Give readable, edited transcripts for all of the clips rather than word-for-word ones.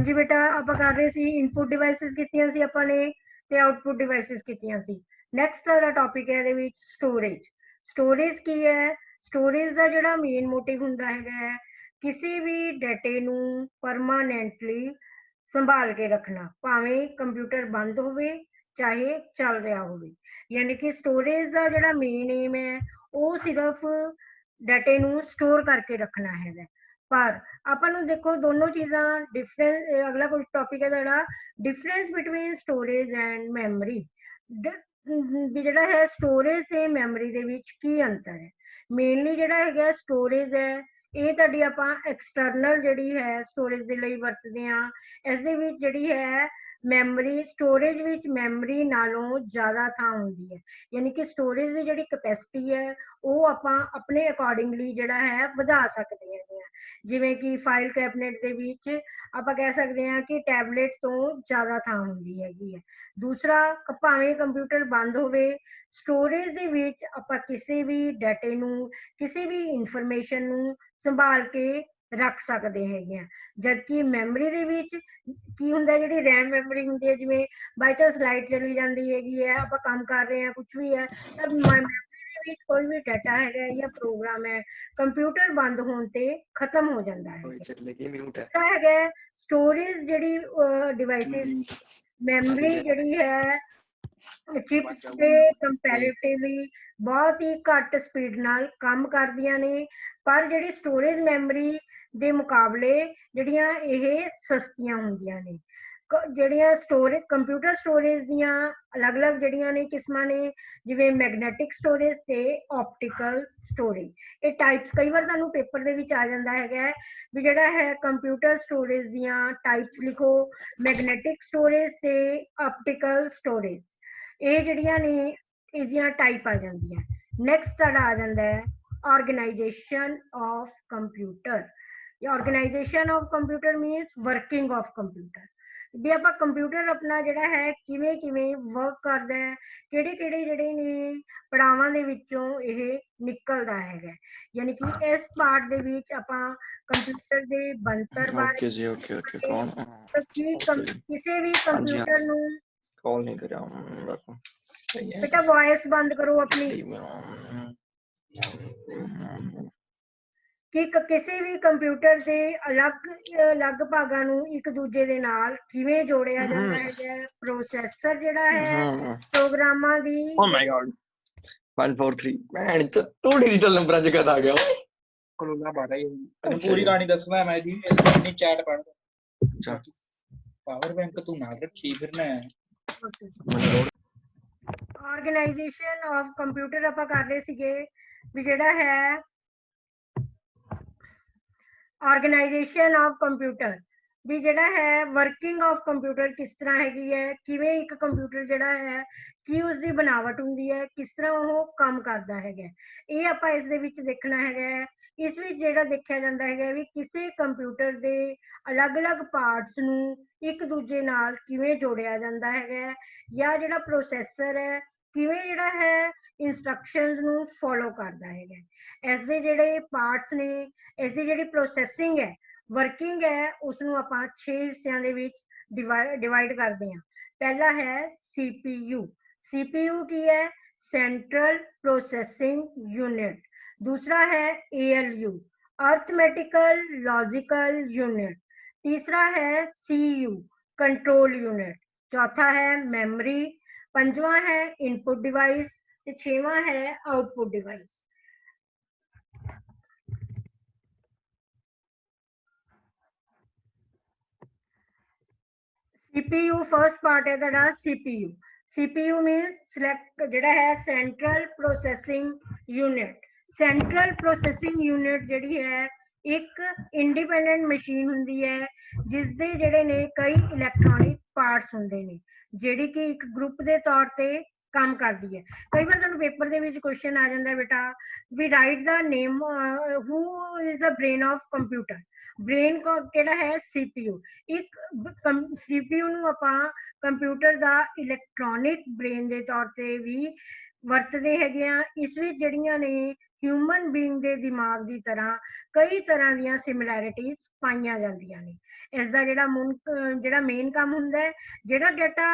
जी बेटा आप कर रहे सी इनपुट डिवाइसेस कीतियां सी ਆਪਾਂ ਨੇ ਤੇ ਆਊਟਪੁੱਟ ਡਿਵਾਈसेस ਕੀਤੀਆਂ ਸੀ। ਨੈਕਸਟ ਦਾ ਟੌਪਿਕ ਹੈ ਇਹਦੇ ਵਿੱਚ ਸਟੋਰੇਜ। ਸਟੋਰੇਜ ਕੀ ਹੈ? ਸਟੋਰੇਜ ਦਾ ਜਿਹੜਾ ਮੇਨ ਮੋਟਿਵ ਹੁੰਦਾ ਹੈਗਾ ਕਿਸੇ ਵੀ ਡਾਟੇ ਨੂੰ ਪਰਮਾਨੈਂਟਲੀ ਸੰਭਾਲ ਕੇ ਰੱਖਣਾ, ਭਾਵੇਂ ਕੰਪਿਊਟਰ ਬੰਦ ਹੋਵੇ ਚਾਹੇ ਚੱਲ ਰਿਹਾ ਹੋਵੇ। ਯਾਨੀ ਕਿ ਸਟੋਰੇਜ ਦਾ ਜਿਹੜਾ ਮੇਨ ਏਮ ਹੈ ਉਹ ਸਿਰਫ ਡਾਟੇ ਨੂੰ ਸਟੋਰ ਕਰਕੇ ਰੱਖਣਾ ਹੈਗਾ। पर अपन देखो दोनों चीज़ा डिफरेंस, अगला कुछ टॉपिक है जरा difference between storage and memory. ਜਿਹੜਾ ਹੈ ਸਟੋਰੇਜ ਤੇ ਮੈਮਰੀ ਦੇ ਵਿੱਚ ਕੀ ਅੰਤਰ ਹੈ? ਮੇਨਲੀ ਜਿਹੜਾ ਹੈਗਾ ਸਟੋਰੇਜ ਹੈ ਇਹ ਤੁਹਾਡੀ ਆਪਾਂ ਐਕਸਟਰਨਲ ਜਿਹੜੀ ਹੈ ਸਟੋਰੇਜ ਦੇ ਲਈ ਵਰਤਦੇ ਹਾਂ। ਇਸ ਦੇ ਵਿੱਚ ਜਿਹੜੀ ਹੈ ਮੈਮਰੀ, ਸਟੋਰੇਜ ਵਿੱਚ ਮੈਮਰੀ ਨਾਲੋਂ ਜ਼ਿਆਦਾ ਥਾਂ ਹੁੰਦੀ ਹੈ। ਯਾਨੀ ਕਿ ਸਟੋਰੇਜ ਦੀ ਜਿਹੜੀ ਕਪੈਸਿਟੀ ਹੈ ਉਹ ਆਪਾਂ ਆਪਣੇ ਅਕੋਰਡਿੰਗਲੀ ਜਿਹੜਾ ਹੈ ਵਧਾ ਸਕਦੇ ਹੈਗੇ ਆ। ਜਿਵੇਂ ਕਿ ਫਾਈਲ ਕੈਬਨਿਟ ਦੇ ਵਿੱਚ ਆਪਾਂ ਕਹਿ ਸਕਦੇ ਹਾਂ ਕਿ ਟੈਬਲੇਟ ਤੋਂ ਜ਼ਿਆਦਾ ਥਾਂ ਹੁੰਦੀ ਹੈਗੀ ਹੈ। ਦੂਸਰਾ, ਭਾਵੇਂ ਕੰਪਿਊਟਰ ਬੰਦ ਹੋਵੇ, ਸਟੋਰੇਜ ਦੇ ਵਿੱਚ ਆਪਾਂ ਕਿਸੇ ਵੀ ਡਾਟੇ ਨੂੰ, ਕਿਸੇ ਵੀ ਇਨਫੋਰਮੇਸ਼ਨ ਨੂੰ ਸੰਭਾਲ ਕੇ ਰੱਖ ਸਕਦੇ ਹੈਗੇ ਆ। ਜਦਕਿ ਮੈਮਰੀ ਦੇ ਵਿੱਚ ਕੀ ਹੁੰਦਾ, ਜਿਹੜੀ ਰੈਮ ਮੈਮਰੀ ਹੁੰਦੀ ਹੈ, ਜਿਵੇਂ ਬਾਈ ਚਾਂਸ ਲਾਈਟ ਚਲੀ ਜਾਂਦੀ ਹੈਗੀ ਹੈ, ਆਪਾਂ ਕੰਮ ਕਰ ਰਹੇ ਹਾਂ, ਕੁਛ ਵੀ ਹੈ, ਤਾਂ ਮੈਮਰੀ ਦੇ ਵਿੱਚ ਕੋਈ ਵੀ ਡਾਟਾ ਹੈਗਾ ਜਾਂ ਪ੍ਰੋਗਰਾਮ ਹੈ ਕੰਪਿਊਟਰ ਬੰਦ ਹੋਣ ਤੇ ਖਤਮ ਹੋ ਜਾਂਦਾ ਹੈ। ਸਟੋਰੇਜ ਜਿਹੜੀ ਡਿਵਾਈਸਿਸ, ਮੈਮਰੀ ਜਿਹੜੀ ਹੈ चिप्स के कंपैरेटिवली बहुत ही घट स्पीड नाल काम करदियां ने, पर जिहड़ी स्टोरेज मैमरी दे मुकाबले जिहड़ियां इह सस्तियां हुंदियां ने। जिहड़ियां स्टोरेज कंप्यूटर स्टोरेज दियां अलग अलग जिहड़ियां ने किस्मां ने, जिवें मैगनैटिक स्टोरेज ते ऑप्टिकल स्टोरेज। ये टाइप्स कई बार तुहानूं पेपर दे विच आ जांदा हैगा भी जिहड़ा है कंप्यूटर स्टोरेज दियां टाइप्स लिखो, मैगनैटिक स्टोरेज ते ऑप्टिकल स्टोरेज। ਇਹ ਜਿਹੜੀਆਂ ਨੇ ਇਹਦੀਆਂ ਟਾਈਪ ਆ ਜਾਂਦੀਆਂ। ਨੈਕਸਟ ਸਾਡਾ ਆ ਜਾਂਦਾ ਹੈ organisation of computer. Organisation of computer means working of computer. ਵੀ ਆਪਾਂ ਕੰਪਿਊਟਰ ਆਪਣਾ ਜਿਹੜਾ ਹੈ ਕਿਵੇਂ ਕਿਵੇਂ ਵਰਕ ਕਰਦਾ ਹੈ, ਕਿਹੜੇ ਕਿਹੜੇ ਜਿਹੜੇ ਨੇ ਪੜਾਵਾਂ ਦੇ ਵਿੱਚੋਂ ਇਹ ਨਿਕਲਦਾ ਹੈਗਾ। ਯਾਨੀ ਕਿ ਇਸ ਪਾਰਟ ਦੇ ਵਿੱਚ ਆਪਾਂ ਕੰਪਿਊਟਰ ਦੇ ਬਣਤਰ ਬਾਰੇ, ਕਿਸੇ ਵੀ ਕੰਪਿਊਟਰ ਨੂੰ कॉल नहीं करा बेटा, वॉइस बंद करो अपनी। कि किसी भी कंप्यूटर ਦੇ ਅਲੱਗ ਭਾਗਾਂ ਨੂੰ ਇੱਕ ਦੂਜੇ ਦੇ ਨਾਲ ਕਿਵੇਂ ਜੋੜਿਆ ਜਾਂਦਾ ਹੈ। ਪ੍ਰੋਸੈਸਰ ਜਿਹੜਾ ਹੈ ਪ੍ਰੋਗਰਾਮਾਂ ਦੀ Oh my god 143 ਭੈਣ ਤੂੰ ਡਿਜੀਟਲ ਨੰਬਰਾਂ ਚ ਕਦ ਆ ਗਿਆ ਓਏ? ਕੋਲੋਂ ਬਾਰਾ ਹੀ ਤੈਨੂੰ ਪੂਰੀ ਕਹਾਣੀ ਦੱਸਣਾ ਮੈਂ ਜੀ। ਇੰਨੀ ਚੈਟ ਪੜ੍ਹ। ਅੱਛਾ, ਪਾਵਰ ਬੈਂਕ ਤੂੰ ਨਾਲ ਰੱਖੀ ਫਿਰਨਾ ਹੈ। ਆਰਗੇਨਾਈਜੇਸ਼ਨ ਆਫ ਕੰਪਿਊਟਰ ਆਪਾਂ ਕਰ ਰਹੇ ਸੀਗੇ ਵੀ ਜਿਹੜਾ ਹੈ ਆਰਗੇਨਾਈਜੇਸ਼ਨ ਆਫ ਕੰਪਿਊਟਰ, ਵੀ ਜਿਹੜਾ ਹੈ ਵਰਕਿੰਗ ਆਫ ਕੰਪਿਊਟਰ ਕਿਸ ਤਰ੍ਹਾਂ ਹੈਗੀ ਹੈ, ਕਿਵੇਂ ਇੱਕ ਕੰਪਿਊਟਰ ਜਿਹੜਾ ਹੈ ਕੀ ਉਸਦੀ ਬਣਾਵਟ ਹੁੰਦੀ ਹੈ, ਕਿਸ ਤਰ੍ਹਾਂ ਉਹ ਕੰਮ ਕਰਦਾ ਹੈਗਾ, ਇਹ ਆਪਾਂ ਇਸ ਦੇ ਵਿੱਚ ਦੇਖਣਾ ਹੈਗਾ। ਇਸ ਵਿੱਚ ਜਿਹੜਾ ਦੇਖਿਆ ਜਾਂਦਾ ਹੈਗਾ ਵੀ ਕਿਸੇ ਕੰਪਿਊਟਰ ਦੇ ਅਲੱਗ-ਅਲੱਗ ਪਾਰਟਸ ਨੂੰ ਇੱਕ ਦੂਜੇ ਨਾਲ ਕਿਵੇਂ ਜੋੜਿਆ ਜਾਂਦਾ ਹੈਗਾ, ਜਾਂ ਜਿਹੜਾ ਪ੍ਰੋਸੈਸਰ ਹੈ ਕਿਵੇਂ ਜਿਹੜਾ ਹੈ ਇੰਸਟਰਕਸ਼ਨਸ ਨੂੰ ਫੋਲੋ ਕਰਦਾ ਹੈਗਾ। ਇਸ ਦੇ ਜਿਹੜੇ ਪਾਰਟਸ ਨੇ, ਇਸ ਦੀ ਜਿਹੜੀ ਪ੍ਰੋਸੈਸਿੰਗ ਹੈ, ਵਰਕਿੰਗ ਹੈ, ਉਸ ਨੂੰ ਆਪਾਂ 6 ਹਿੱਸਿਆਂ ਦੇ ਵਿੱਚ ਡਿਵਾਈਡ ਕਰਦੇ ਹਾਂ। ਪਹਿਲਾ ਹੈ CPU। CPU ਕੀ ਹੈ? Central processing unit. दूसरा है ALU, अर्थमेटिकल लॉजिकल यूनिट। तीसरा है CU, कंट्रोल यूनिट। चौथा है मेमोरी। पंजवा है इनपुट डिवाइस, छेवां है output device. CPU first part है ਤੁਹਾਡਾ CPU। CPU मीन्स सिलेक्ट ਜਿਹੜਾ ਹੈ central processing unit. Central processing unit ਜਿਹੜੀ ਹੈ ਇੱਕ ਇੰਡੀਪੈਂਡੈਂਟ ਮਸ਼ੀਨ ਹੁੰਦੀ ਹੈ ਜਿਸ ਦੇ ਜਿਹੜੇ ਨੇ ਕਈ ਇਲੈਕਟ੍ਰੋਨਿਕ ਪਾਰਟਸ ਹੁੰਦੇ ਨੇ, ਜਿਹੜੀ ਕਿ ਇੱਕ ਗਰੁੱਪ ਦੇ ਤੌਰ ਤੇ ਕੰਮ ਕਰਦੀ ਹੈ। ਕਈ ਵਾਰ ਤੁਹਾਨੂੰ ਪੇਪਰ ਦੇ ਵਿੱਚ ਕੁਐਸਚਨ ਆ ਜਾਂਦਾ ਬੇਟਾ ਵੀ write the name, who is the brain of computer. Brain ਕਿਹੜਾ ਹੈ? CPU। ਇੱਕ CPU ਨੂੰ ਆਪਾਂ ਕੰਪਿਊਟਰ ਦਾ ਇਲੈਕਟ੍ਰੋਨਿਕ ਬ੍ਰੇਨ ਦੇ ਤੌਰ ਤੇ ਵੀ ਵਰਤਦੇ ਹੈਗੇ ਆ। ਇਸ ਵਿੱਚ ਜਿਹੜੀਆਂ ਨੇ ਹਿਊਮਨ ਬੀਇੰਗ ਦੇ ਦਿਮਾਗ ਦੀ ਤਰ੍ਹਾਂ ਕਈ ਤਰ੍ਹਾਂ ਦੀਆਂ ਸਿਮਿਲੈਰਿਟੀਜ਼ ਪਾਈਆਂ ਜਾਂਦੀਆਂ ਨੇ। ਇਸ ਦਾ ਜਿਹੜਾ ਮੇਨ ਕੰਮ ਹੁੰਦਾ ਹੈ, ਜਿਹੜਾ ਡਾਟਾ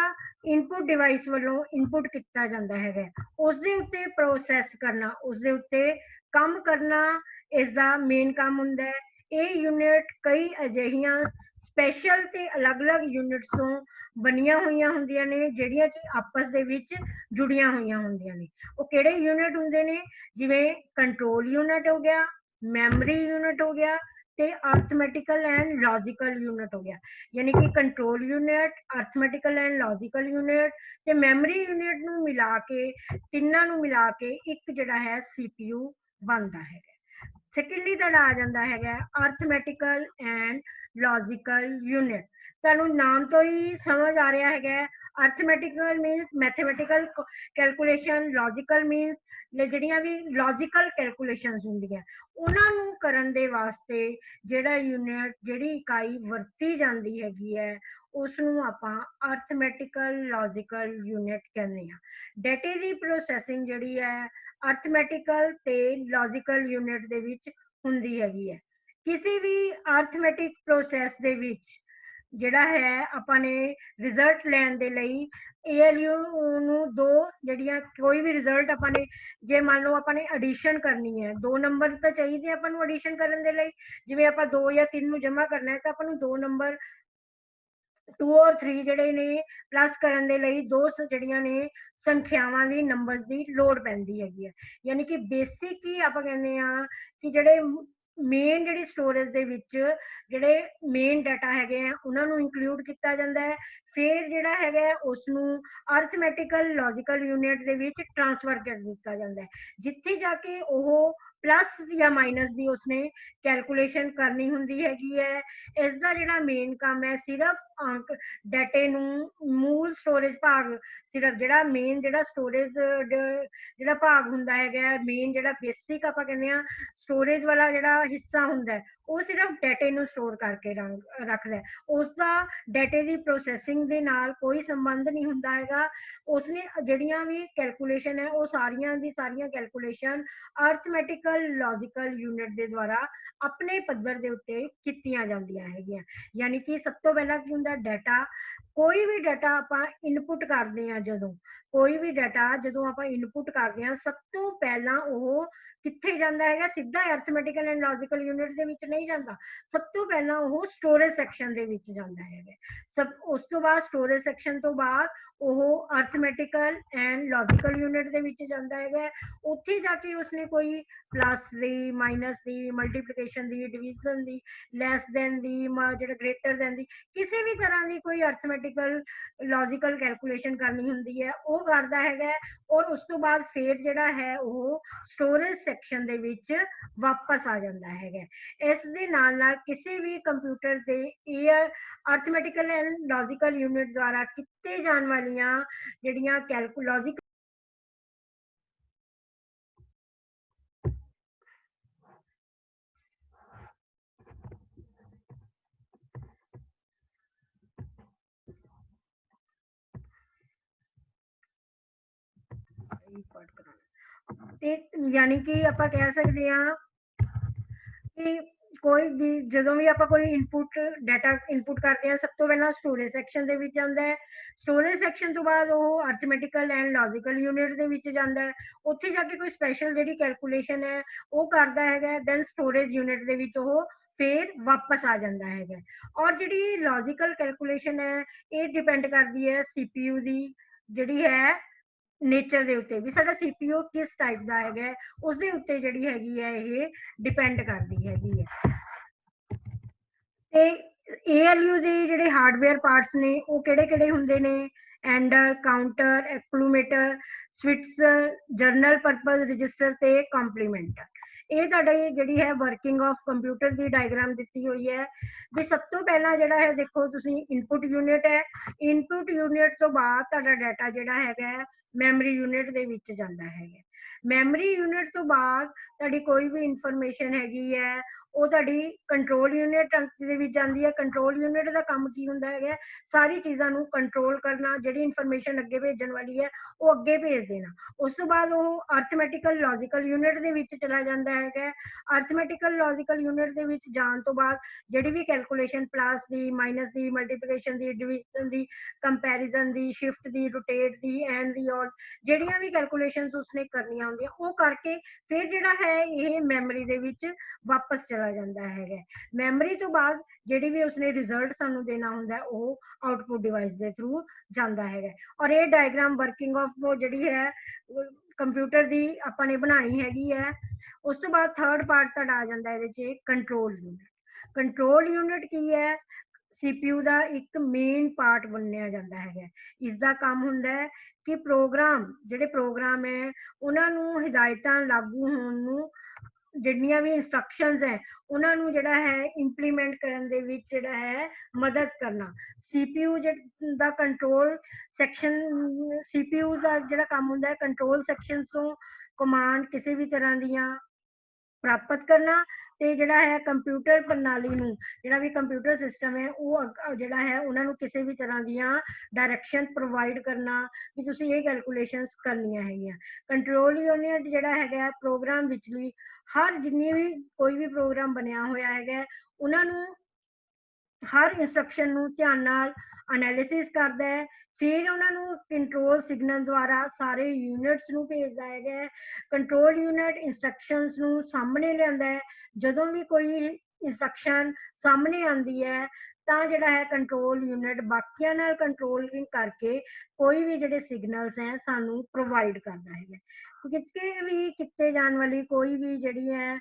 ਇਨਪੁਟ ਡਿਵਾਈਸ ਵੱਲੋਂ ਇਨਪੁਟ ਕੀਤਾ ਜਾਂਦਾ ਹੈਗਾ, ਉਸ ਦੇ ਉੱਤੇ ਪ੍ਰੋਸੈਸ ਕਰਨਾ, ਉਸ ਦੇ ਉੱਤੇ ਕੰਮ ਕਰਨਾ ਇਸ ਦਾ ਮੇਨ ਕੰਮ ਹੁੰਦਾ ਹੈ। ਇਹ ਯੂਨਿਟ ਕਈ ਅਜਿਹੀਆਂ ਸਪੈਸ਼ਲ ਤੇ ਅਲੱਗ-ਅਲੱਗ ਯੂਨਿਟਸ ਤੋਂ ਬਣੀਆਂ ਹੋਈਆਂ ਹੁੰਦੀਆਂ ਨੇ, ਜਿਹੜੀਆਂ ਕਿ ਆਪਸ ਦੇ ਵਿੱਚ ਜੁੜੀਆਂ ਹੋਈਆਂ ਹੁੰਦੀਆਂ ਨੇ। ਉਹ ਕਿਹੜੇ ਯੂਨਿਟ ਹੁੰਦੇ ਨੇ? ਜਿਵੇਂ ਕੰਟਰੋਲ ਯੂਨਿਟ ਹੋ ਗਿਆ, ਮੈਮਰੀ ਯੂਨਿਟ ਹੋ ਗਿਆ ਤੇ ਅਰਥਮੈਟਿਕਲ ਐਂਡ ਲੌਜੀਕਲ ਯੂਨਿਟ ਹੋ ਗਿਆ। ਯਾਨੀ ਕਿ control unit, arithmetical and logical unit ਤੇ ਮੈਮਰੀ ਯੂਨਿਟ ਨੂੰ ਮਿਲਾ ਕੇ, ਤਿੰਨਾਂ ਨੂੰ ਮਿਲਾ ਕੇ ਇੱਕ ਜਿਹੜਾ ਹੈ CPU ਬਣਦਾ ਹੈਗਾ। ਸੈਕੰਡਲੀ ਤੁਹਾਡਾ ਆ ਜਾਂਦਾ ਹੈਗਾ ਅਰਥਮੈਟਿਕਲ ਐਂਡ ਲੌਜੀਕਲ ਯੂਨਿਟ। ਤੁਹਾਨੂੰ ਨਾਮ ਤੋਂ ਹੀ ਸਮਝ ਆ ਰਿਹਾ ਹੈਗਾ, arithmetical means mathematical calculation, logical means ਜਿਹੜੀਆਂ ਵੀ ਲੌਜੀਕਲ ਕੈਲਕੂਲੇਸ਼ਨਸ ਹੁੰਦੀਆਂ, ਉਹਨਾਂ ਨੂੰ ਕਰਨ ਦੇ ਵਾਸਤੇ ਜਿਹੜਾ ਯੂਨਿਟ, ਜਿਹੜੀ ਇਕਾਈ ਵਰਤੀ ਜਾਂਦੀ ਹੈਗੀ ਹੈ, ਉਸ ਨੂੰ ਆਪਾਂ ਅਰਥਮੈਟਿਕਲ ਲੌਜੀਕਲ ਯੂਨਿਟ ਕਹਿੰਦੇ ਹਾਂ। ਡਾਟੇ ਦੀ ਪ੍ਰੋਸੈਸਿੰਗ ਜਿਹੜੀ ਹੈ ਅਰਥਮੈਟਿਕਲ ਤੇ ਲੌਜੀਕਲ ਯੂਨਿਟ ਦੇ ਵਿੱਚ ਹੁੰਦੀ ਹੈਗੀ ਹੈ। ਕਿਸੇ ਵੀ ਅਰਥਮੈਟਿਕ ਪ੍ਰੋਸੈਸ ਦੇ ਵਿੱਚ ਜਿਹੜਾ ਹੈ ਆਪਾਂ ਨੇ ਰਿਜ਼ਲਟ ਲੈਣ ਦੇ ਲਈ ALU ਨੂੰ ਦੋ ਜਿਹੜੀਆਂ ਕੋਈ ਵੀ ਰਿਜ਼ਲਟ ਆਪਾਂ ਨੇ, ਜੇ ਮੰਨ ਲਓ ਆਪਾਂ ਨੇ ਐਡੀਸ਼ਨ ਕਰਨੀ ਹੈ, 2 ਨੰਬਰ ਤਾਂ ਚਾਹੀਦੇ ਆਪਾਂ ਨੂੰ ਐਡੀਸ਼ਨ ਕਰਨ ਦੇ ਲਈ। ਜਿਵੇਂ ਆਪਾਂ 2 ਜਾਂ 3 ਨੂੰ ਜਮ੍ਹਾਂ ਕਰਨਾ ਹੈ ਤਾਂ ਆਪਾਂ ਨੂੰ 2 ਨੰਬਰ 2 ਔਰ 3 ਜਿਹੜੇ ਨੇ ਪਲੱਸ ਕਰਨ ਦੇ ਲਈ ਦੋ ਜਿਹੜੀਆਂ ਨੇ ਸੰਖਿਆਵਾਂ ਦੀ ਨੰਬਰਸ ਦੀ ਲੋੜ ਪੈਂਦੀ ਹੈਗੀ ਹੈ। ਯਾਨੀ ਕਿ ਬੇਸਿਕ ਹੀ ਆਪਾਂ ਕਹਿੰਦੇ ਆ ਕਿ ਜਿਹੜੇ ਮੇਨ ਜਿਹੜੀ ਸਟੋਰੇਜ ਦੇ ਵਿੱਚ ਜਿਹੜੇ ਮੇਨ ਡਾਟਾ ਹੈਗੇ ਆ ਉਹਨਾਂ ਨੂੰ ਇਨਕਲੂਡ ਕੀਤਾ ਜਾਂਦਾ ਹੈ। ਫਿਰ ਜਿਹੜਾ ਹੈਗਾ ਉਸ ਨੂੰ ਅਰਥਮੈਟਿਕਲ ਲੌਜੀਕਲ ਯੂਨਿਟ ਦੇ ਵਿੱਚ ਟ੍ਰਾਂਸਫਰ ਕਰ ਦਿੱਤਾ ਜਾਂਦਾ ਹੈ, ਜਿੱਥੇ ਜਾ ਕੇ ਉਹ ਪਲੱਸ ਜਾਂ ਮਾਈਨਸ ਦੀ ਉਸਨੇ ਕੈਲਕੂਲੇਸ਼ਨ ਕਰਨੀ ਹੁੰਦੀ ਹੈਗੀ ਹੈ। ਇਸ ਦਾ ਜਿਹੜਾ ਮੇਨ ਕੰਮ ਹੈ ਸਿਰਫ ਡਾਟੇ ਨੂੰ ਮੂਲ ਸਟੋਰੇਜ ਭਾਗ, ਸਿਰਫ ਜਿਹੜਾ ਮੇਨ ਜਿਹੜਾ ਸਟੋਰੇਜ ਜਿਹੜਾ ਭਾਗ ਹੁੰਦਾ ਹੈਗਾ, ਮੇਨ ਜਿਹੜਾ ਬੇਸਿਕ ਆਪਾਂ ਕਹਿੰਦੇ ਆ ਸਟੋਰੇਜ ਵਾਲਾ ਜਿਹੜਾ ਹਿੱਸਾ ਹੁੰਦਾ ਹੈ, ਉਹ ਸਿਰਫ ਡਾਟੇ ਨੂੰ ਸਟੋਰ ਕਰਕੇ ਰੱਖਦਾ ਹੈ। ਉਸ ਦਾ ਡਾਟੇ ਦੀ ਪ੍ਰੋਸੈਸਿੰਗ ਦੇ ਨਾਲ ਕੋਈ ਸੰਬੰਧ ਨਹੀਂ ਹੁੰਦਾ ਹੈਗਾ। ਉਸਨੇ ਜਿਹੜੀਆਂ ਵੀ ਕੈਲਕੂਲੇਸ਼ਨ ਹੈ ਉਹ ਸਾਰੀਆਂ ਦੀ ਸਾਰੀਆਂ ਕੈਲਕੂਲੇਸ਼ਨ ਅਰਥਮੈਟਿਕਲ ਲੌਜੀਕਲ ਯੂਨਿਟ ਦੇ ਦੁਆਰਾ ਆਪਣੇ ਪੱਧਰ ਦੇ ਉੱਤੇ ਕੀਤੀਆਂ ਜਾਂਦੀਆਂ ਹੈਗੀਆਂ। ਯਾਨੀ ਕਿ ਸਭ ਤੋਂ ਪਹਿਲਾਂ ਕੀ ਹੁੰਦਾ, ਡਾਟਾ, ਕੋਈ ਵੀ ਡਾਟਾ ਆਪਾਂ ਇਨਪੁਟ ਕਰਦੇ ਹਾਂ, ਕੋਈ ਵੀ ਡਾਟਾ ਜਦੋਂ ਆਪਾਂ ਇਨਪੁਟ ਕਰਦੇ ਹਾਂ, ਸਭ ਤੋਂ ਪਹਿਲਾਂ ਉਹ ਕਿੱਥੇ ਜਾਂਦਾ ਹੈਗਾ? ਸਿੱਧਾ ਅਰਥਮੈਟਿਕਲ ਐਂਡ ਲੌਜੀਕਲ ਯੂਨਿਟ ਦੇ ਵਿੱਚ ਨਹੀਂ ਜਾਂਦਾ, ਸਭ ਤੋਂ ਪਹਿਲਾਂ ਉਹ ਸਟੋਰੇਜ ਸੈਕਸ਼ਨ ਦੇ ਵਿੱਚ ਜਾਂਦਾ ਹੈਗਾ। ਉਸ ਤੋਂ ਬਾਅਦ ਸਟੋਰੇਜ ਸੈਕਸ਼ਨ ਤੋਂ ਬਾਅਦ ਉਹ ਅਰਥਮੈਟਿਕਲ ਐਂਡ ਲੌਜੀਕਲ ਯੂਨਿਟ ਦੇ ਵਿੱਚ ਜਾਂਦਾ ਹੈਗਾ। ਉੱਥੇ ਜਾ ਕੇ ਉਸਨੇ ਕੋਈ ਪਲੱਸ ਦੀ, ਮਾਈਨਸ ਦੀ, ਮਲਟੀਪਲੀਕੇਸ਼ਨ ਦੀ, ਡਿਵੀਜ਼ਨ ਦੀ, ਲੈਸ ਦੈਨ ਦੀ, ਜਿਹੜਾ ਗ੍ਰੇਟਰ ਦੈਨ ਦੀ, ਕਿਸੇ ਵੀ ਤਰ੍ਹਾਂ ਦੀ ਕੋਈ ਅਰਥਮੈਟਿਕਲ ਲੌਜੀਕਲ ਕੈਲਕੂਲੇਸ਼ਨ ਕਰਨੀ ਹੁੰਦੀ ਹੈ ਉਹ ਕਰਦਾ ਹੈਗਾ। ਔਰ ਉਸ ਤੋਂ ਬਾਅਦ ਫਿਰ ਜਿਹੜਾ ਹੈ ਉਹ ਸਟੋਰੇਜ ਸੈਕਸ਼ਨ ਦੇ ਵਿੱਚ ਵਾਪਸ ਆ ਜਾਂਦਾ ਹੈਗਾ। ਇਸ ਦੇ ਨਾਲ ਨਾਲ ਕਿਸੇ ਵੀ ਕੰਪਿਊਟਰ ਦੇ ਇਹ ਅਰਥਮੈਟਿਕਲ ਐਂਡ ਲੌਜੀਕਲ ਯੂਨਿਟ ਦੁਆਰਾ ਕੀਤੇ ਜਾਣ ਵਾਲੀਆਂ ਜਿਹੜੀਆਂ ਲੌਜੀਕਲ ਤੇ ਯਾਨੀ ਕਿ ਆਪਾਂ ਕਹਿ ਸਕਦੇ ਹਾਂ ਕਿ ਕੋਈ ਵੀ ਜਦੋਂ ਵੀ ਆਪਾਂ ਕੋਈ ਇਨਪੁਟ ਡਾਟਾ ਇਨਪੁਟ ਕਰਦੇ ਹਾਂ, ਸਭ ਤੋਂ ਪਹਿਲਾਂ ਸਟੋਰੇਜ ਸੈਕਸ਼ਨ ਦੇ ਵਿੱਚ ਜਾਂਦਾ ਹੈ। ਸਟੋਰੇਜ ਸੈਕਸ਼ਨ ਤੋਂ ਬਾਅਦ ਉਹ ਅਰਥਮੈਟਿਕਲ ਐਂਡ ਲੌਜੀਕਲ ਯੂਨਿਟ ਦੇ ਵਿੱਚ ਜਾਂਦਾ ਹੈ। ਉੱਥੇ ਜਾ ਕੇ ਕੋਈ ਸਪੈਸ਼ਲ ਜਿਹੜੀ ਕੈਲਕੂਲੇਸ਼ਨ ਹੈ ਉਹ ਕਰਦਾ ਹੈਗਾ, ਦੈਨ ਸਟੋਰੇਜ ਯੂਨਿਟ ਦੇ ਵਿੱਚ ਉਹ ਫਿਰ ਵਾਪਸ ਆ ਜਾਂਦਾ ਹੈਗਾ। ਔਰ ਜਿਹੜੀ ਲੌਜੀਕਲ ਕੈਲਕੂਲੇਸ਼ਨ ਹੈ ਇਹ ਡਿਪੈਂਡ ਕਰਦੀ ਹੈ CPU ਦੀ ਜਿਹੜੀ ਹੈ ਨੇਚਰ ਦੇ ਉੱਤੇ, ਵੀ ਸਾਡਾ CPU ਕਿਸ ਟਾਈਪ ਦਾ ਹੈਗਾ, ਉਸਦੇ ਉੱਤੇ ਜਿਹੜੀ ਹੈਗੀ ਹੈ ਇਹ ਡਿਪੈਂਡ ਕਰਦੀ ਹੈਗੀ ਹੈ। ਤੇ ALU ਦੇ ਜਿਹੜੇ ਹਾਰਡਵੇਅਰ ਪਾਰਟਸ ਨੇ ਉਹ ਕਿਹੜੇ ਕਿਹੜੇ ਹੁੰਦੇ ਨੇ? ਐਂਡਰ, ਕਾਊਂਟਰ, ਐਕਲੂਮੇਟਰ, ਸਵਿਟਚਰ, ਜਰਨਲ ਪਰਪਸ ਰਜਿਸਟਰ ਤੇ ਕੰਪਲੀਮੈਂਟਰ। ਇਹ ਤੁਹਾਡੀ ਜਿਹੜੀ ਹੈ working of computer the diagram ਦਿੱਤੀ ਹੋਈ ਹੈ। ਵੀ ਸਭ ਤੋਂ ਪਹਿਲਾਂ ਜਿਹੜਾ ਹੈ ਦੇਖੋ ਤੁਸੀਂ ਇਨਪੁਟ ਯੂਨਿਟ ਹੈ, ਇਨਪੁਟ ਯੂਨਿਟ ਤੋਂ ਬਾਅਦ ਤੁਹਾਡਾ ਡਾਟਾ ਜਿਹੜਾ ਹੈਗਾ ਮੈਮਰੀ ਯੂਨਿਟ ਦੇ ਵਿੱਚ ਜਾਂਦਾ ਹੈਗਾ। ਮੈਮਰੀ ਯੂਨਿਟ ਤੋਂ ਬਾਅਦ ਤੁਹਾਡੀ ਕੋਈ ਵੀ ਇਨਫੋਰਮੇਸ਼ਨ ਹੈਗੀ ਹੈ ਉਹ ਤੁਹਾਡੀ ਕੰਟਰੋਲ ਯੂਨਿਟ ਦੇ ਵਿੱਚ ਜਾਂਦੀ ਹੈ। ਕੰਟਰੋਲ ਯੂਨਿਟ ਦਾ ਕੰਮ ਕੀ ਹੁੰਦਾ ਹੈਗਾ, ਸਾਰੀ ਚੀਜ਼ਾਂ ਨੂੰ ਕੰਟਰੋਲ ਕਰਨਾ, ਜਿਹੜੀ ਇਨਫੋਰਮੇਸ਼ਨ ਅੱਗੇ ਭੇਜਣ ਵਾਲੀ ਹੈ ਉਹ ਅੱਗੇ ਭੇਜ ਦੇਣਾ। ਉਸ ਤੋਂ ਬਾਅਦ ਉਹ ਅਰਥਮੈਟਿਕਲ ਲੌਜੀਕਲ ਯੂਨਿਟ ਦੇ ਵਿੱਚ ਚਲਾ ਜਾਂਦਾ ਹੈਗਾ। ਅਰਥਮੈਟਿਕਲ ਲੌਜੀਕਲ ਯੂਨਿਟ ਦੇ ਵਿੱਚ ਜਾਣ ਤੋਂ ਬਾਅਦ ਜਿਹੜੀ ਵੀ calculation plus the, minus the, multiplication the, division the, comparison the, shift the, rotate the, and ਦੀ, ਔਰ ਜਿਹੜੀਆਂ ਵੀ ਕੈਲਕੂਲੇਸ਼ਨਸ ਉਸਨੇ ਕਰਨੀਆਂ ਹੁੰਦੀਆਂ ਉਹ ਕਰਕੇ ਫਿਰ ਜਿਹੜਾ ਹੈ ਇਹ ਮੈਮਰੀ ਦੇ ਵਿੱਚ ਵਾਪਸ ਚਲਾ ਜਾਂਦਾ ਹੈਗਾ। ਮੈਮਰੀ ਤੋਂ ਬਾਅਦ ਜਿਹੜੀ ਵੀ ਉਸਨੇ ਰਿਜ਼ਲਟ ਸਾਨੂੰ ਦੇਣਾ ਹੁੰਦਾ ਉਹ ਆਊਟਪੁੱਟ ਡਿਵਾਈਸ ਦੇ ਥਰੂ ਜਾਂਦਾ ਹੈਗਾ। ਔਰ ਇਹ ਡਾਇਗਰਾਮ ਵਰਕਿੰਗ ਆਫ ਜਿਹੜੀ ਹੈ ਕੰਪਿਊਟਰ ਦੀ ਆਪਾਂ ਨੇ ਬਣਾਈ ਹੈਗੀ ਹੈ। ਉਸ ਤੋਂ ਬਾਅਦ ਥਰਡ ਪਾਰਟ ਤੁਹਾਡਾ ਆ ਜਾਂਦਾ ਇਹਦੇ 'ਚ ਕੰਟਰੋਲ ਯੂਨਿਟ। ਕੰਟਰੋਲ ਯੂਨਿਟ ਕੀ ਹੈ, CPU ਦਾ ਇੱਕ ਮੇਨ ਪਾਰਟ ਮੰਨਿਆ ਜਾਂਦਾ ਹੈਗਾ। ਇਸ ਦਾ ਕੰਮ ਹੁੰਦਾ ਹੈ ਕਿ ਜਿਹੜੇ ਪ੍ਰੋਗਰਾਮ ਹੈ ਉਹਨਾਂ ਨੂੰ ਹਿਦਾਇਤਾਂ ਲਾਗੂ ਹੋਣ ਨੂੰ, ਜਿਹੜੀਆਂ ਵੀ ਇੰਸਟਰਕਸ਼ਨਸ ਹੈ ਉਹਨਾਂ ਨੂੰ ਜਿਹੜਾ ਹੈ ਇੰਪਲੀਮੈਂਟ ਕਰਨ ਦੇ ਵਿੱਚ ਜਿਹੜਾ ਹੈ ਮਦਦ ਕਰਨਾ। CPU ਦਾ ਕੰਟਰੋਲ ਸੈਕਸ਼ਨ, CPU ਦਾ ਜਿਹੜਾ ਕੰਮ ਹੁੰਦਾ ਹੈ ਕੰਟਰੋਲ ਸੈਕਸ਼ਨ ਤੋਂ ਕਮਾਂਡ ਕਿਸੇ ਵੀ ਤਰ੍ਹਾਂ ਦੀਆਂ ਪ੍ਰਾਪਤ ਕਰਨਾ, ਤੇ ਜਿਹੜਾ ਹੈ ਕੰਪਿਊਟਰ ਪ੍ਰਣਾਲੀ ਨੂੰ, ਜਿਹੜਾ ਵੀ ਕੰਪਿਊਟਰ ਸਿਸਟਮ ਹੈ ਉਹ ਜਿਹੜਾ ਹੈ ਉਹਨਾਂ ਨੂੰ ਕਿਸੇ ਵੀ ਤਰ੍ਹਾਂ ਦੀਆਂ ਡਾਇਰੈਕਸ਼ਨ ਪ੍ਰੋਵਾਈਡ ਕਰਨਾ ਕਿ ਤੁਸੀਂ ਇਹ ਕੈਲਕੂਲੇਸ਼ਨਸ ਕਰਨੀਆਂ ਹੈਗੀਆਂ। ਕੰਟਰੋਲ ਯੂਨਿਟ ਜਿਹੜਾ ਹੈਗਾ ਪ੍ਰੋਗਰਾਮ ਵਿਚਲੀ ਹਰ ਜਿੰਨੀ ਵੀ ਕੋਈ ਵੀ ਪ੍ਰੋਗਰਾਮ ਬਣਿਆ ਹੋਇਆ ਹੈਗਾ ਉਹਨਾਂ ਨੂੰ, ਹਰ ਇੰਸਟਰਕਸ਼ਨ ਨੂੰ ਧਿਆਨ ਨਾਲ ਐਨਾਲਿਸਿਸ ਕਰਦਾ ਹੈ, ਫਿਰ ਉਹਨਾਂ ਨੂੰ ਕੰਟਰੋਲ ਸਿਗਨਲ ਦੁਆਰਾ ਸਾਰੇ ਯੂਨਿਟਸ ਨੂੰ ਭੇਜਦਾ ਹੈਗਾ। ਕੰਟਰੋਲ ਯੂਨਿਟ ਇੰਸਟਰਕਸ਼ਨਸ ਨੂੰ ਸਾਹਮਣੇ ਲਿਆਂਦਾ ਹੈ। ਜਦੋਂ ਵੀ ਕੋਈ ਇੰਸਟਰਕਸ਼ਨ ਸਾਹਮਣੇ ਆਉਂਦੀ ਹੈ ਤਾਂ ਜਿਹੜਾ ਹੈ ਕੰਟਰੋਲ ਯੂਨਿਟ ਬਾਕੀਆਂ ਨਾਲ ਕੰਟਰੋਲਿੰਗ ਕਰਕੇ ਕੋਈ ਵੀ ਜਿਹੜੇ ਸਿਗਨਲਸ ਹੈ ਸਾਨੂੰ ਪ੍ਰੋਵਾਈਡ ਕਰਦਾ ਹੈਗਾ। ਕਿਤੇ ਵੀ ਕੀਤੇ ਜਾਣ ਵਾਲੀ ਕੋਈ ਵੀ ਜਿਹੜੀ ਹੈ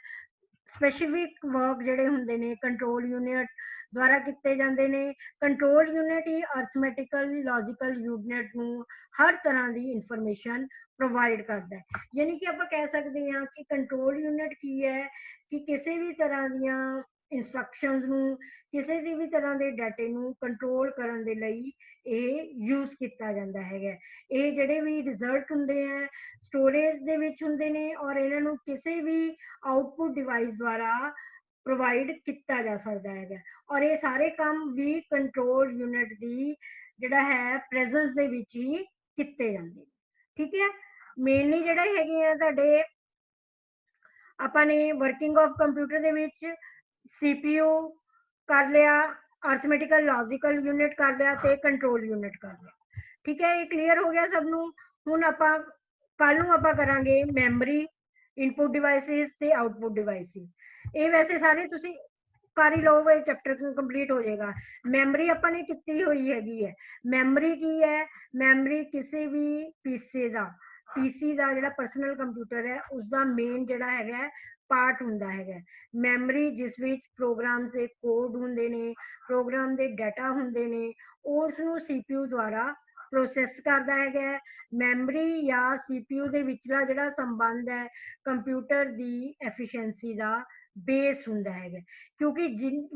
ਸਪੈਸੀਫਿਕ ਵਰਕ ਜਿਹੜੇ ਹੁੰਦੇ ਨੇ ਕੰਟਰੋਲ ਯੂਨਿਟ ਦੁਆਰਾ ਕੀਤੇ ਜਾਂਦੇ ਨੇ। ਕੰਟਰੋਲ ਯੂਨਿਟ ਹੀ ਅਰਥਮੈਟਿਕਲ ਲੌਜੀਕਲ ਯੂਨਿਟ ਨੂੰ ਹਰ ਤਰ੍ਹਾਂ ਦੀ ਇਨਫੋਰਮੇਸ਼ਨ ਪ੍ਰੋਵਾਈਡ ਕਰਦਾ ਹੈ। ਯਾਨੀ ਕਿ ਆਪਾਂ ਕਹਿ ਸਕਦੇ ਹਾਂ ਕਿ ਕੰਟਰੋਲ ਯੂਨਿਟ ਕੀ ਹੈ ਕਿ ਕਿਸੇ ਵੀ ਤਰ੍ਹਾਂ ਦੀਆਂ ਇੰਸਟਰਕਸ਼ਨਸ ਨੂੰ, ਕਿਸੇ ਵੀ ਤਰ੍ਹਾਂ ਦੇ ਡਾਟੇ ਨੂੰ ਕੰਟਰੋਲ ਕਰਨ ਦੇ ਲਈ ਇਹ ਯੂਜ਼ ਕੀਤਾ ਜਾਂਦਾ ਹੈਗਾ। ਇਹ ਜਿਹੜੇ ਵੀ ਰਿਜ਼ਲਟ ਹੁੰਦੇ ਹੈ ਸਟੋਰੇਜ ਦੇ ਵਿੱਚ ਹੁੰਦੇ ਨੇ ਔਰ ਇਹਨਾਂ ਨੂੰ ਕਿਸੇ ਵੀ ਆਊਟਪੁੱਟ ਡਿਵਾਈਸ ਦੁਆਰਾ ਪ੍ਰੋਵਾਈਡ ਕੀਤਾ ਜਾ ਸਕਦਾ ਹੈਗਾ। ਔਰ ਇਹ ਸਾਰੇ ਕੰਮ ਵੀ ਕੰਟਰੋਲ ਯੂਨਿਟ ਦੀ ਜਿਹੜਾ ਹੈ ਪ੍ਰੈਜ਼ੈਂਸ ਦੇ ਵਿੱਚ ਹੀ ਕੀਤੇ ਜਾਂਦੇ। ਠੀਕ ਹੈ, ਮੇਨਲੀ ਜਿਹੜੇ ਹੈਗੇ ਆ ਤੁਹਾਡੇ ਆਪਾਂ ਨੇ ਵਰਕਿੰਗ ਆਫ ਕੰਪਿਊਟਰ ਦੇ ਵਿੱਚ CPU ਕਰ ਲਿਆ, ਅਰਥਮੈਟਿਕਲ ਲੌਜੀਕਲ ਯੂਨਿਟ ਕਰ ਲਿਆ ਤੇ ਕੰਟਰੋਲ ਯੂਨਿਟ ਕਰ ਲਿਆ। ਠੀਕ ਹੈ, ਇਹ ਕਲੀਅਰ ਹੋ ਗਿਆ ਸਭ ਨੂੰ। ਹੁਣ ਆਪਾਂ ਕੱਲ ਨੂੰ ਆਪਾਂ ਕਰਾਂਗੇ ਮੈਮਰੀ, ਇਨਪੁਟ ਡਿਵਾਈਸਿਸ ਤੇ ਆਊਟਪੁੱਟ ਡਿਵਾਈਸਿਸ। ਇਹ ਵੈਸੇ ਸਾਰੇ ਤੁਸੀਂ ਕਰ ਹੀ ਲਓ, ਇਹ ਚੈਪਟਰ ਕੰਪਲੀਟ ਹੋ ਜਾਏਗਾ। ਮੈਮਰੀ ਆਪਾਂ ਨੇ ਕੀਤੀ ਹੋਈ ਹੈਗੀ ਹੈ। ਮੈਮਰੀ ਕੀ ਹੈ, ਮੈਮਰੀ ਕਿਸੇ ਵੀ ਪੀਸੀ ਦਾ ਜਿਹੜਾ ਪਰਸਨਲ ਕੰਪਿਊਟਰ ਹੈ ਉਸਦਾ ਮੇਨ ਜਿਹੜਾ ਹੈਗਾ ਪਾਰਟ ਹੁੰਦਾ ਹੈਗਾ। ਮੈਮਰੀ ਜਿਸ ਵਿੱਚ ਪ੍ਰੋਗਰਾਮ ਦੇ ਕੋਡ ਹੁੰਦੇ ਨੇ, ਪ੍ਰੋਗਰਾਮ ਦੇ ਡਾਟਾ ਹੁੰਦੇ ਨੇ, ਉਸ ਨੂੰ CPU ਦੁਆਰਾ ਪ੍ਰੋਸੈਸ ਕਰਦਾ ਹੈਗਾ। ਮੈਮਰੀ ਜਾਂ CPU ਦੇ ਵਿਚਲਾ ਜਿਹੜਾ ਸੰਬੰਧ ਹੈ ਕੰਪਿਊਟਰ ਦੀ ਐਫੀਸ਼ੀਐਂਸੀ ਦਾ ਬੇਸ ਹੁੰਦਾ ਹੈਗਾ। ਕਿਉਂਕਿ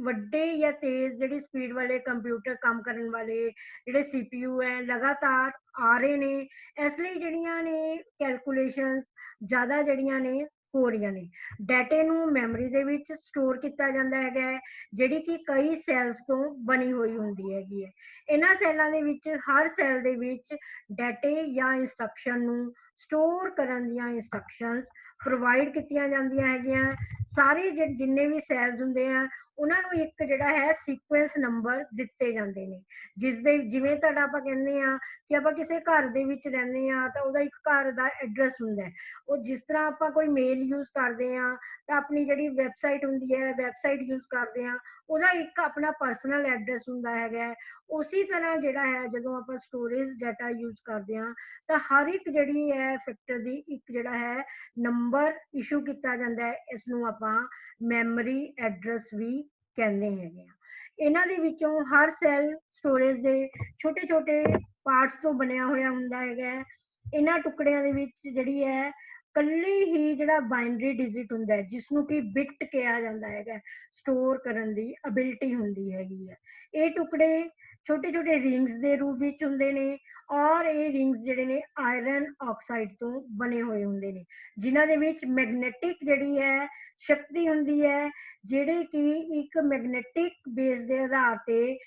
ਵੱਡੇ ਜਾਂ ਤੇਜ਼ ਜਿਹੜੀ ਸਪੀਡ ਵਾਲੇ ਕੰਪਿਊਟਰ ਕੰਮ ਕਰਨ ਵਾਲੇ ਜਿਹੜੇ CPU ਹੈ ਲਗਾਤਾਰ ਆ ਰਹੇ ਨੇ, ਇਸ ਲਈ ਜਿਹੜੀਆਂ ਨੇ ਕੈਲਕੂਲੇਸ਼ਨਸ ਜ਼ਿਆਦਾ ਜਿਹੜੀਆਂ ਨੇ ਹੋ ਰਹੀਆਂ ਨੇ। ਡਾਟੇ ਨੂੰ ਮੈਮਰੀ ਦੇ ਵਿੱਚ ਸਟੋਰ ਕੀਤਾ ਜਾਂਦਾ ਹੈਗਾ ਜਿਹੜੀ ਕਿ ਕਈ ਸੈਲਸ ਤੋਂ ਬਣੀ ਹੋਈ ਹੁੰਦੀ ਹੈਗੀ ਹੈ। ਇਹਨਾਂ ਸੈੱਲਾਂ ਦੇ ਵਿੱਚ ਹਰ ਸੈੱਲ ਦੇ ਵਿੱਚ ਡਾਟੇ ਜਾਂ ਇੰਸਟਰਕਸ਼ਨ ਨੂੰ ਸਟੋਰ ਕਰਨ ਦੀਆਂ ਇੰਸਟਰਕਸ਼ਨਸ ਪ੍ਰੋਵਾਈਡ ਕੀਤੀਆਂ ਜਾਂਦੀਆਂ ਹੈਗੀਆਂ। ਸਾਰੇ ਜਿੰਨੇ ਵੀ ਸੈਲਸ ਹੁੰਦੇ ਆ ਉਹਨਾਂ ਨੂੰ ਇੱਕ ਜਿਹੜਾ ਹੈ ਸੀਕੁਐਂਸ ਨੰਬਰ ਦਿੱਤੇ ਜਾਂਦੇ ਨੇ, ਜਿਵੇਂ ਤੁਹਾਡਾ ਆਪਾਂ ਕਹਿੰਦੇ ਆ ਕਿ ਆਪਾਂ ਕਿਸੇ ਘਰ ਦੇ ਵਿੱਚ ਰਹਿੰਦੇ ਆ ਤਾਂ ਉਹਦਾ ਇੱਕ ਘਰ ਦਾ ਐਡਰੈਸ ਹੁੰਦਾ। ਉਹ ਜਿਸ ਤਰ੍ਹਾਂ ਆਪਾਂ ਕੋਈ ਮੇਲ ਯੂਜ਼ ਕਰਦੇ ਆ ਤਾਂ ਆਪਣੀ ਜਿਹੜੀ ਵੈਬਸਾਈਟ ਹੁੰਦੀ ਹੈ, ਵੈਬਸਾਈਟ ਯੂਜ਼ ਕਰਦੇ ਆ, ਉਹਦਾ ਇੱਕ ਆਪਣਾ ਪਰਸਨਲ ਐਡਰੈਸ ਹੁੰਦਾ ਹੈਗਾ। ਉਸੇ ਤਰ੍ਹਾਂ ਜਿਹੜਾ ਹੈ ਜਦੋਂ ਆਪਾਂ ਸਟੋਰੇਜ ਡਾਟਾ ਯੂਜ਼ ਕਰਦੇ ਆ ਤਾਂ ਹਰ ਇੱਕ ਜਿਹੜੀ ਹੈ ਫੈਕਟਰ ਦੀ ਇੱਕ ਜਿਹੜਾ ਹੈ ਨੰਬਰ ਇਸ਼ੂ ਕੀਤਾ ਜਾਂਦਾ ਹੈ। ਇਸ ਨੂੰ ਆਪਾਂ ਮੈਮਰੀ ਐਡਰੈਸ ਵੀ ਕਹਿੰਦੇ ਹੈਗੇ ਆ। ਇਹਨਾਂ ਦੇ ਵਿੱਚੋਂ ਹਰ ਸੈੱਲ ਸਟੋਰੇਜ ਦੇ ਛੋਟੇ ਛੋਟੇ ਪਾਰਟਸ ਤੋਂ ਬਣਿਆ ਹੋਇਆ ਹੁੰਦਾ ਹੈਗਾ। ਇਹਨਾਂ ਟੁਕੜਿਆਂ ਦੇ ਵਿੱਚ ਜਿਹੜੀ ਹੈ ਕੱਲੀ ਹੀ ਜਿਹੜਾ ਬਾਈਨਰੀ ਡਿਜਿਟ ਹੁੰਦਾ ਹੈ ਜਿਸ ਨੂੰ ਕਿ ਬਿਟ ਕਿਹਾ ਜਾਂਦਾ ਹੈਗਾ, ਸਟੋਰ ਕਰਨ ਦੀ ਅਬਿਲਿਟੀ ਹੁੰਦੀ ਹੈਗੀ ਹੈ। ਇਹ ਟੁਕੜੇ ਛੋਟੇ ਛੋਟੇ ਰਿੰਗਸ ਦੇ ਰੂਪ ਵਿੱਚ ਹੁੰਦੇ ਨੇ ਔਰ ਇਹ ਰਿੰਗਸ ਜਿਹੜੇ ਨੇ ਆਇਰਨ ਆਕਸਾਈਡ ਤੋਂ ਬਣੇ ਹੋਏ ਹੁੰਦੇ ਨੇ, ਜਿਨ੍ਹਾਂ ਦੇ ਵਿੱਚ ਮੈਗਨੈਟਿਕ ਜਿਹੜੀ ਹੈ ਸ਼ਕਤੀ ਹੁੰਦੀ ਹੈ, ਜਿਹੜੇ ਕਿ ਇੱਕ ਮੈਗਨੈਟਿਕ ਬੇਸ ਦੇ ਆਧਾਰ ਤੇ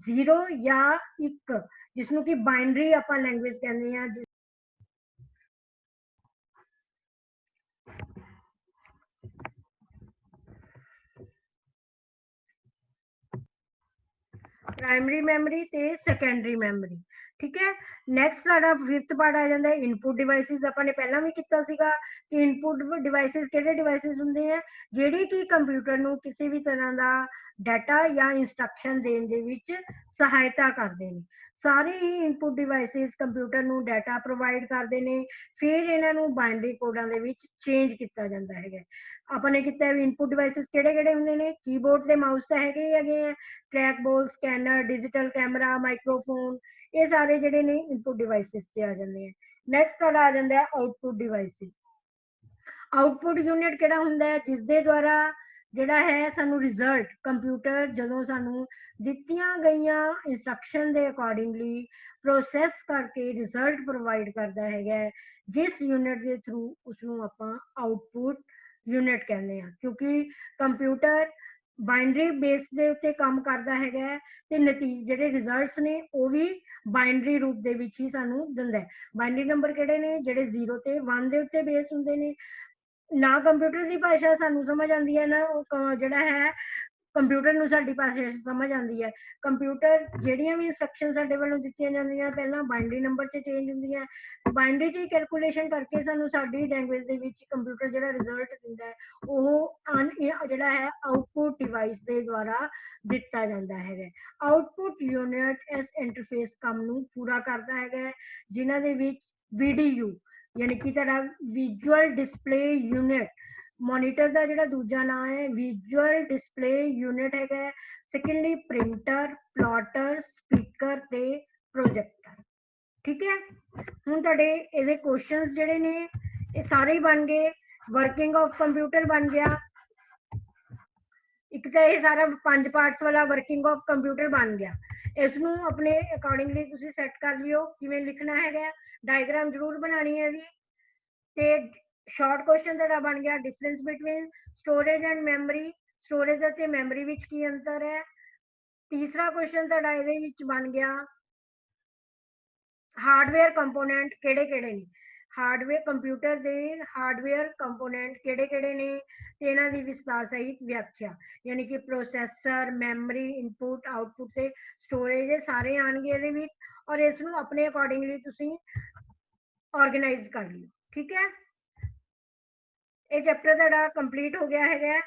0 ਜਾਂ 1, ਜਿਸਨੂੰ ਕਿ ਬਾਈਨਰੀ ਆਪਾਂ ਲੈਂਗੁਏਜ ਕਹਿੰਦੇ ਆ, ਪ੍ਰਾਇਮਰੀ ਮੈਮਰੀ ਤੇ ਸੈਕੰਡਰੀ ਮੈਮਰੀ। ਠੀਕ ਹੈ, ਨੈਕਸਟ ਸਾਡਾ 5th ਪਾਰਟ ਆ ਜਾਂਦਾ ਇਨਪੁਟ ਡਿਵਾਈਸਿਸ। ਆਪਾਂ ਨੇ ਪਹਿਲਾਂ ਵੀ ਕੀਤਾ ਸੀਗਾ ਕਿ ਇਨਪੁਟ ਡਿਵਾਈਸਿਸ ਕਿਹੜੇ ਡਿਵਾਈਸਿਸ ਹੁੰਦੇ ਆ, ਜਿਹੜੇ ਕਿ ਕੰਪਿਊਟਰ ਨੂੰ ਕਿਸੇ ਵੀ ਤਰ੍ਹਾਂ ਦਾ ਡਾਟਾ ਜਾਂ ਇੰਸਟਰਕਸ਼ਨ ਦੇਣ ਦੇ ਵਿੱਚ ਸਹਾਇਤਾ ਕਰਦੇ ਨੇ। ਸਾਰੇ ਹੀ ਇਨਪੁਟ ਡਿਵਾਈਸਿਸ ਕੰਪਿਊਟਰ ਨੂੰ ਡਾਟਾ ਪ੍ਰੋਵਾਈਡ ਕਰਦੇ ਨੇ, ਫਿਰ ਇਹਨਾਂ ਨੂੰ ਬਾਈਨਰੀ ਕੋਡਾਂ ਦੇ ਵਿੱਚ ਚੇਂਜ ਕੀਤਾ ਜਾਂਦਾ ਹੈਗਾ। ਆਪਾਂ ਨੇ ਕੀਤਾ ਵੀ ਇਨਪੁਟ ਡਿਵਾਈਸਿਸ ਕਿਹੜੇ ਕਿਹੜੇ ਹੁੰਦੇ ਨੇ, ਕੀਬੋਰਡ ਤੇ ਮਾਊਸ ਤਾਂ ਹੈਗੇ ਹੀ ਹੈਗੇ ਆ, ਟਰੈਕ ਬੋਲ, ਸਕੈਨਰ, ਡਿਜੀਟਲ ਕੈਮਰਾ, ਮਾਈਕ੍ਰੋਫੋਨ, ਇਹ ਸਾਰੇ ਜਿਹੜੇ ਨੇ ਇਨਪੁਟ ਡਿਵਾਈਸਿਸ 'ਚ ਆ ਜਾਂਦੇ ਆ। ਨੈਕਸਟ ਸਾਡਾ ਆ ਜਾਂਦਾ ਹੈ ਆਊਟਪੁੱਟ ਡਿਵਾਈਸਿਸ। ਆਊਟਪੁੱਟ ਯੂਨਿਟ ਕਿਹੜਾ ਹੁੰਦਾ ਹੈ, ਜਿਸ ਦੇ ਦੁਆਰਾ ਜਿਹੜਾ ਹੈ ਸਾਨੂੰ ਰਿਜ਼ਲਟ ਕੰਪਿਊਟਰ ਜਦੋਂ ਸਾਨੂੰ ਦਿੱਤੀਆਂ ਗਈਆਂ ਇੰਸਟਰਕਸ਼ਨ ਦੇ ਅਕੋਰਡਿੰਗਲੀ ਪ੍ਰੋਸੈਸ ਕਰਕੇ ਰਿਜ਼ਲਟ ਪ੍ਰੋਵਾਈਡ ਕਰਦਾ ਹੈਗਾ, ਜਿਸ ਯੂਨਿਟ ਦੇ ਥਰੂ ਉਸਨੂੰ ਆਪਾਂ ਆਊਟਪੁੱਟ ਯੂਨਿਟ ਕਹਿੰਦੇ ਹਾਂ, ਕਿਉਂਕਿ ਕੰਪਿਊਟਰ ਬਾਈਨਰੀ ਬੇਸ ਦੇ ਉੱਤੇ ਕੰਮ ਕਰਦਾ ਹੈਗਾ ਤੇ ਨਤੀਜੇ ਜਿਹੜੇ ਰਿਜ਼ਲਟਸ ਨੇ ਉਹ ਵੀ ਬਾਈਨਰੀ ਰੂਪ ਦੇ ਵਿੱਚ ਹੀ ਸਾਨੂੰ ਦਿੰਦਾ ਹੈ। ਬਾਈਨਰੀ ਨੰਬਰ ਕਿਹੜੇ ਨੇ, ਜਿਹੜੇ 0 ਤੇ 1 ਦੇ ਉੱਤੇ ਬੇਸ ਹੁੰਦੇ ਨੇ। ਨਾ ਕੰਪਿਊਟਰ ਦੀ ਭਾਸ਼ਾ ਸਾਨੂੰ ਸਮਝ ਆਉਂਦੀ ਹੈ, ਨਾ ਜਿਹੜਾ ਹੈ ਕੰਪਿਊਟਰ ਨੂੰ ਸਾਡੀ ਭਾਸ਼ਾ ਸਮਝ ਆਉਂਦੀ ਹੈ। ਕੰਪਿਊਟਰ ਜਿਹੜੀਆਂ ਵੀ ਇੰਸਟਰਕਸ਼ਨ ਸਾਡੇ ਵੱਲੋਂ ਦਿੱਤੀਆਂ ਜਾਂਦੀਆਂ ਪਹਿਲਾਂ ਬਾਈਨਰੀ ਨੰਬਰ 'ਚ ਚੇਂਜ ਹੁੰਦੀਆਂ, ਬਾਈਨਰੀ 'ਚ ਹੀ ਕੈਲਕੂਲੇਸ਼ਨ ਕਰਕੇ ਸਾਨੂੰ ਸਾਡੀ ਲੈਂਗੁਏਜ ਦੇ ਵਿੱਚ ਕੰਪਿਊਟਰ ਜਿਹੜਾ ਰਿਜ਼ਲਟ ਦਿੰਦਾ ਹੈ ਉਹ ਜਿਹੜਾ ਹੈ ਆਊਟਪੁੱਟ ਡਿਵਾਈਸ ਦੇ ਦੁਆਰਾ ਦਿੱਤਾ ਜਾਂਦਾ ਹੈਗਾ। ਆਊਟਪੁੱਟ ਯੂਨਿਟ ਇਸ ਇੰਟਰਫੇਸ ਕੰਮ ਨੂੰ ਪੂਰਾ ਕਰਦਾ ਹੈਗਾ, ਜਿਨ੍ਹਾਂ ਦੇ ਵਿੱਚ VDU ਯਾਨੀ ਕਿ ਤੁਹਾਡਾ ਵਿਜ਼ੂਅਲ ਡਿਸਪਲੇ ਯੂਨਿਟ, ਮੋਨੀਟਰ ਦਾ ਜਿਹੜਾ ਦੂਜਾ ਨਾਮ ਹੈ ਵਿਜ਼ੂਅਲ ਡਿਸਪਲੇ ਯੂਨਿਟ ਹੈਗਾ। ਸੈਕੰਡਲੀ ਪ੍ਰਿੰਟਰ, ਪਲੋਟਰ, ਸਪੀਕਰ ਤੇ ਪ੍ਰੋਜੈਕਟਰ। ਠੀਕ ਹੈ, ਹੁਣ ਤੁਹਾਡੇ ਇਹਦੇ ਕੁਐਸਚਨਸ ਜਿਹੜੇ ਨੇ ਇਹ ਸਾਰੇ ਹੀ ਬਣ ਗਏ। ਵਰਕਿੰਗ ਆਫ ਕੰਪਿਊਟਰ ਬਣ ਗਿਆ, ਇੱਕ ਤਾਂ ਇਹ ਸਾਰਾ 5 ਪਾਰਟਸ ਵਾਲਾ ਵਰਕਿੰਗ ਆਫ ਕੰਪਿਊਟਰ ਬਣ ਗਿਆ। ਇਸ ਨੂੰ ਆਪਣੇ ਅਕੋਰਡਿੰਗਲੀ ਤੁਸੀਂ ਸੈੱਟ ਕਰ ਲਿਓ ਕਿਵੇਂ ਲਿਖਣਾ ਹੈਗਾ, ਡਾਇਗਰਾਮ ਜ਼ਰੂਰ ਬਣਾਣੀ ਹੈ ਜੀ। ਤੇ ਸ਼ਾਰਟ ਕੁਐਸਚਨ ਤੁਹਾਡਾ ਬਣ ਗਿਆ difference between storage and memory, storage ਅਤੇ ਮੈਮਰੀ ਵਿੱਚ ਕੀ ਅੰਤਰ ਹੈ। ਤੀਸਰਾ ਕੁਐਸਚਨ ਤੁਹਾਡਾ ਇਹਦੇ ਵਿੱਚ ਬਣ ਗਿਆ ਹਾਰਡਵੇਅਰ ਕੰਪੋਨੈਂਟ ਕਿਹੜੇ ਕਿਹੜੇ ਨੇ, ਹਾਰਡਵੇਅਰ ਕੰਪਿਊਟਰ ਦੇ ਹਾਰਡਵੇਅਰ ਕੰਪੋਨੈਂਟ ਕਿਹੜੇ ਕਿਹੜੇ ਨੇ ਤੇ ਇਹਨਾਂ ਦੀ ਵਿਸਤਾਰ ਸਹਿਤ ਵਿਆਖਿਆ, ਯਾਨੀ ਕਿ ਪ੍ਰੋਸੈਸਰ, ਮੈਮਰੀ, ਇਨਪੁਟ, ਆਊਟਪੁੱਟ ਤੇ ਸਟੋਰੇਜ, ਇਹ ਸਾਰੇ ਆਣਗੇ ਇਹਦੇ ਵਿੱਚ ਔਰ ਇਸ ਨੂੰ ਆਪਣੇ ਅਕੋਰਡਿੰਗਲੀ ਤੁਸੀਂ ਆਰਗੇਨਾਈਜ਼ ਕਰ ਲਿਓ। ਠੀਕ ਹੈ, ਇਹ ਚੈਪਟਰ ਤੁਹਾਡਾ ਕੰਪਲੀਟ ਹੋ ਗਿਆ ਹੈਗਾ।